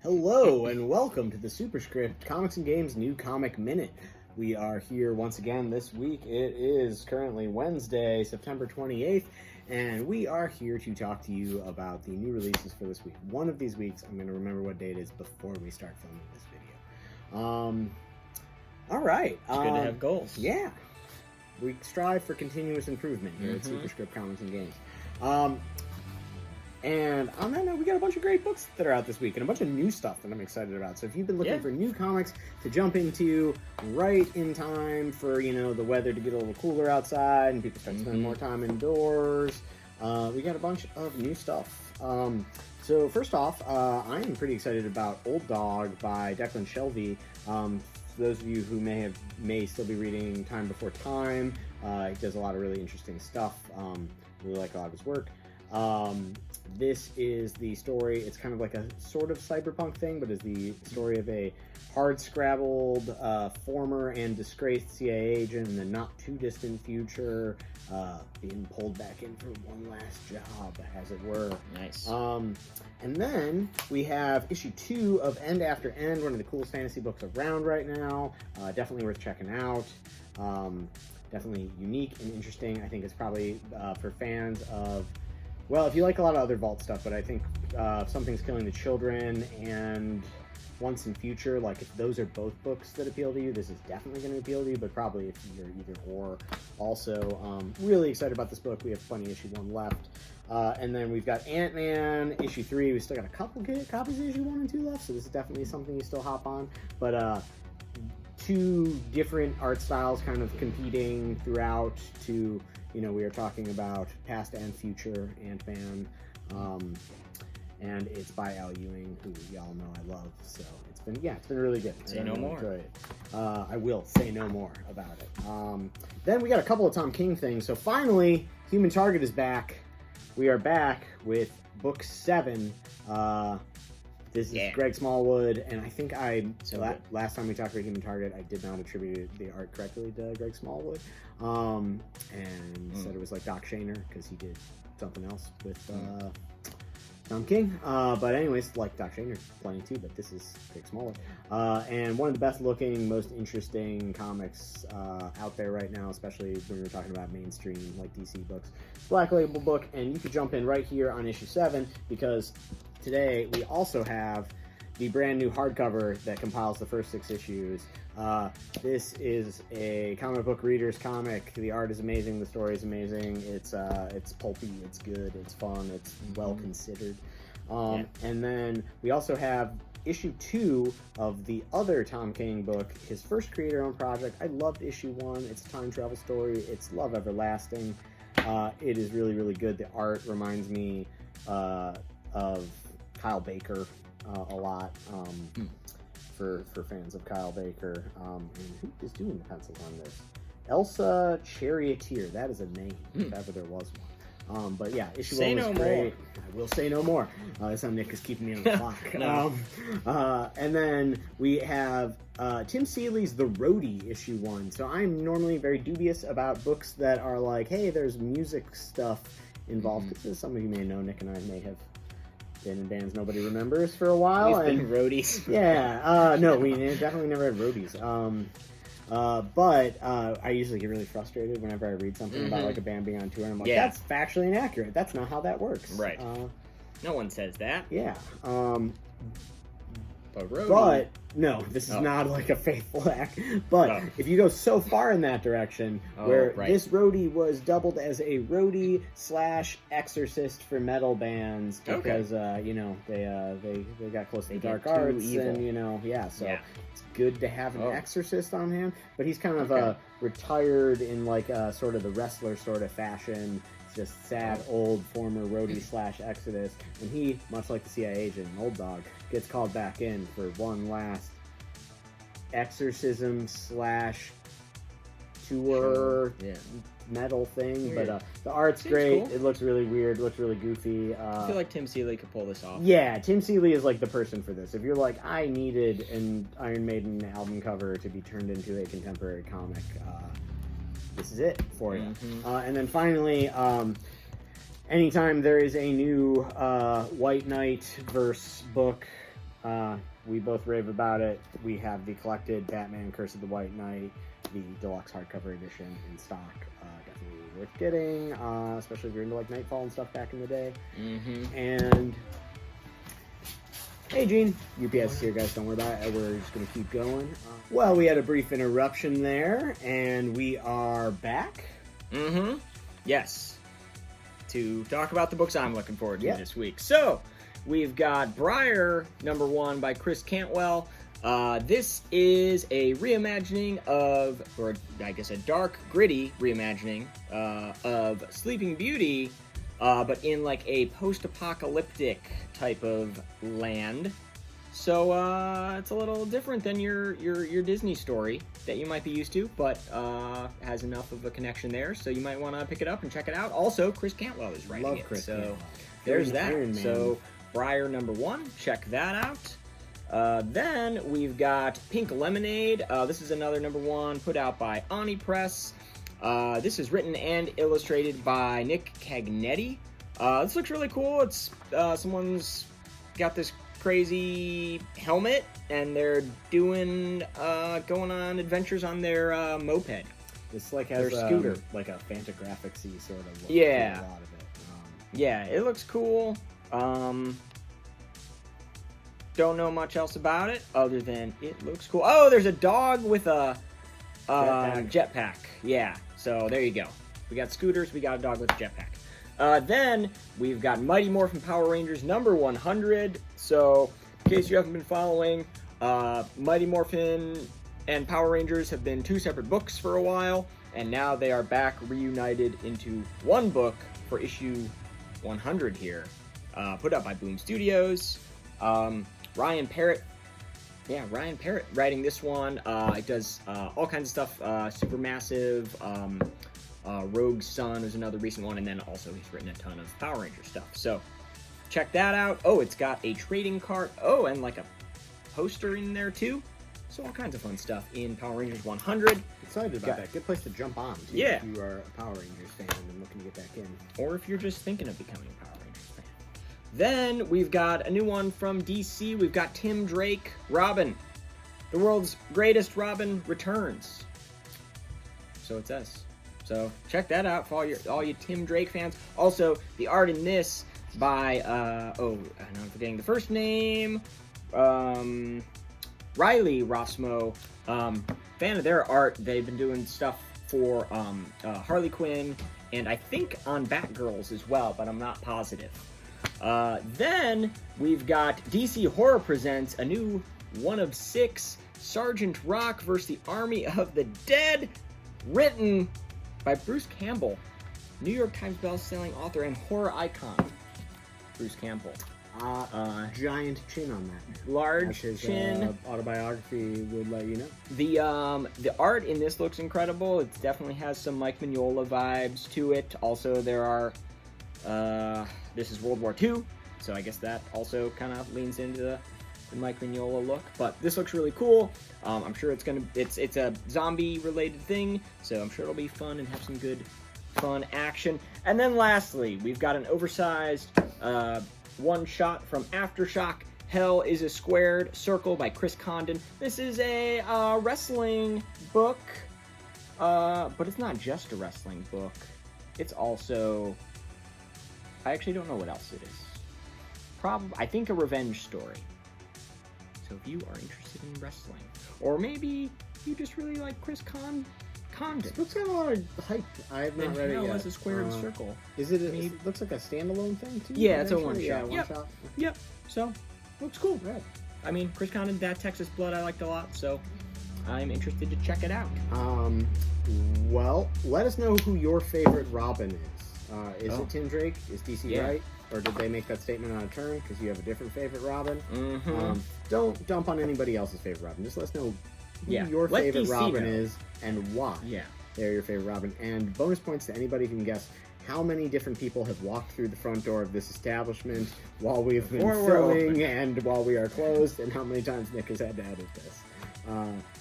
Hello and welcome to the Superscript Comics and Games New Comic Minute. We are here once again this week. It is currently Wednesday, September 28th, and we are here to talk to you about the new releases for this week. One of these weeks, I'm going to remember what day it is before we start filming this video. All right. It's good to have goals. Yeah. We strive for continuous improvement here at Superscript Comics and Games. And on that note, we got a bunch of great books that are out this week and a bunch of new stuff that I'm excited about. So if you've been looking for new comics to jump into right in time for, the weather to get a little cooler outside and people start spending more time indoors, we got a bunch of new stuff. So first off, I am pretty excited about Old Dog by Declan Shelvey. For those of you who may still be reading Time Before Time, he does a lot of really interesting stuff. Really like a lot of his work. This is the story, it's kind of like a sort of cyberpunk thing, but is the story of a hard-scrabbled former and disgraced CIA agent in the not-too-distant future being pulled back in for one last job, as it were. Nice. And then we have issue 2 of End After End, one of the coolest fantasy books around right now. Definitely worth checking out. Definitely unique and interesting. I think it's probably for fans of... Well, if you like a lot of other Vault stuff, but I think Something's Killing the Children and Once and Future, like if those are both books that appeal to you, this is definitely going to appeal to you, but probably if you're either or. Also, really excited about this book. We have plenty issue 1 left. And then we've got Ant-Man issue 3. We still got a couple copies of issue 1 and 2 left, so this is definitely something you still hop on. But 2 different art styles kind of competing throughout to... we are talking about past and future Ant-Man, and it's by Al Ewing, who y'all know I love. So it's been really good. Say no more. Enjoy it. I will say no more about it. Then we got a couple of Tom King things. So finally, Human Target is back. We are back with book 7. This is Greg Smallwood, and I think last time we talked about Human Target, I did not attribute the art correctly to Greg Smallwood, and said it was like Doc Shaner because he did something else with Tom King. But anyways, like Doc Shaner, plenty too, but this is Greg Smallwood, and one of the best looking, most interesting comics out there right now, especially when we're talking about mainstream like DC books. Black Label book, and you could jump in right here on issue 7 because today we also have the brand new hardcover that compiles the first 6 issues. This is a comic book reader's comic. The art is amazing, the story is amazing. It's pulpy, it's good, it's fun, it's well considered. And then we also have issue 2 of the other Tom King book, his first creator-owned project. I loved issue 1. It's a time travel story. It's Love Everlasting. It is really, really good. The art reminds me of Kyle Baker a lot, for fans of Kyle Baker. And who is doing the pencils on this? Elsa Charioteer. That is a name, if ever there was one. But yeah, issue 1 was great. I will say no more. That's how Nick is keeping me on the clock. And then we have Tim Seeley's The Roadie, issue 1. So I'm normally very dubious about books that are like, hey, there's music stuff involved. Because some of you may know, Nick and I may have been in bands nobody remembers for a while. We've been roadies. Yeah, no, we definitely never had roadies. But I usually get really frustrated whenever I read something about like a band being on tour, and I'm like, that's factually inaccurate. That's not how that works. Right. No one says that. Yeah. But no, this is not like a faithful act. But if you go so far in that direction, where this roadie was doubled as a roadie / exorcist for metal bands because they got close to the dark arts and so it's good to have an exorcist on hand. But he's kind of retired in like sort of the wrestler sort of fashion. Just sad old former roadie / exodus, and he, much like the CIA agent Old Dog, gets called back in for one last exorcism / tour metal thing. But the art's great. Cool. It looks really weird. Looks really goofy. I feel like Tim Seeley could pull this off. Yeah, Tim Seeley is like the person for this. If you're like, I needed an Iron Maiden album cover to be turned into a contemporary comic, this is it for you. And then finally, anytime there is a new White Knight verse book, We both rave about it. We have the collected Batman Curse of the White Knight, the deluxe hardcover edition in stock. Definitely worth getting, especially if you're into like Nightfall and stuff back in the day. Mm-hmm. And hey, Gene, UPS is here, guys. Don't worry about it. We're just going to keep going. Well, we had a brief interruption there, and we are back. Mm-hmm. Yes. To talk about the books I'm looking forward to Yeah. this week. So, we've got Briar, #1 by Chris Cantwell. This is a reimagining of, or I guess a dark, gritty reimagining of Sleeping Beauty, but in like a post-apocalyptic type of land. So it's a little different than your Disney story that you might be used to, but has enough of a connection there, so you might want to pick it up and check it out. Also, Chris Cantwell is writing Love it, Chris so Cantwell. there's Iron that. Man. So Briar #1, check that out. Then we've got Pink Lemonade. This is another #1 put out by Ani Press. This is written and illustrated by Nick Cagnetti. This looks really cool. It's someone's got this crazy helmet, and they're doing going on adventures on their moped. This like has Their scooter. like a Fantagraphics-y sort of look Yeah. to a lot of it. Yeah, it looks cool. Don't know much else about it other than it looks cool. Oh, there's a dog with a jetpack. Yeah, so there you go. We got scooters, we got a dog with a jetpack. Then we've got Mighty Morphin Power Rangers #100. So, in case you haven't been following, Mighty Morphin and Power Rangers have been two separate books for a while, and now they are back reunited into one book for issue 100 here, put out by Boom Studios. Ryan Parrott writing this one. It does all kinds of stuff. Supermassive, Rogue Sun is another recent one, and then also he's written a ton of Power Ranger stuff. So check that out. Oh, it's got a trading card. Oh, and like a poster in there too. So all kinds of fun stuff in Power Rangers 100. Excited about Got- that. Good place to jump on. Too, Yeah. If you are a Power Rangers fan and looking to get back in. Or if you're just thinking of becoming a Power Rangers fan. Then we've got a new one from DC. We've got Tim Drake, Robin. The world's greatest Robin returns. So it says. So check that out for all you Tim Drake fans. Also, the art in this by I'm forgetting the first name. Riley Rossmo. Fan of their art. They've been doing stuff for Harley Quinn and I think on Batgirls as well, but I'm not positive. Then we've got DC Horror Presents a new 1 of 6 Sergeant Rock vs. the Army of the Dead, written by Bruce Campbell, New York Times best-selling author and horror icon. Bruce Campbell. Giant chin on that man. Large As his chin. autobiography would let you know. The art in this looks incredible. It definitely has some Mike Mignola vibes to it. Also, there are this is World War II, so I guess that also kind of leans into the Mike Mignola look. But this looks really cool. I'm sure it's a zombie related thing, so I'm sure it'll be fun and have some good fun action. And then lastly, we've got an oversized one shot from Aftershock. Hell is a Squared Circle by Chris Condon. This is a wrestling book, but it's not just a wrestling book. It's also, I actually don't know what else it is. I think a revenge story. So if you are interested in wrestling, or maybe you just really like Chris Condon, This book's got a lot of hype. I have then not read it Hell yet. is a Squared Circle. Is it? Maybe- It looks like a standalone thing too. Yeah, it's a potentially? one-shot. Yeah, Yep. one shot. Yep. So Looks cool. Right. I mean, Chris Condon, That Texas Blood, I liked a lot, so I'm interested to check it out. Well, let us know who your favorite Robin is. Is Oh. it Tim Drake? Is DC Yeah. right? Or did they make that statement on a turn because you have a different favorite Robin? Mm-hmm. Don't dump on anybody else's favorite Robin. Just let us know who your Let favorite DC Robin know. is and why Yeah. they're your favorite Robin. And bonus points to anybody who can guess how many different people have walked through the front door of this establishment while we've been Before we're filming open. and while we are closed, and how many times Nick has had to edit this.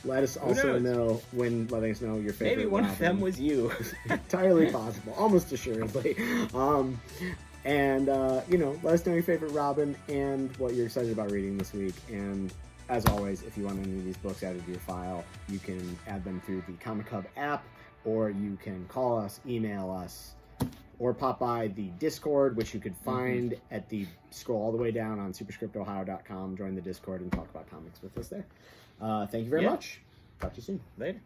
Let us also knows? know when letting us know your favorite Maybe one Robin. of them was you. Entirely possible, almost assuredly. And, let us know your favorite Robin and what you're excited about reading this week. And as always, if you want any of these books added to your file, you can add them through the Comic Hub app, or you can call us, email us, or pop by the Discord, which you could find at the scroll all the way down on superscriptohio.com. Join the Discord and talk about comics with us there. Thank you very much. Talk to you soon. Later.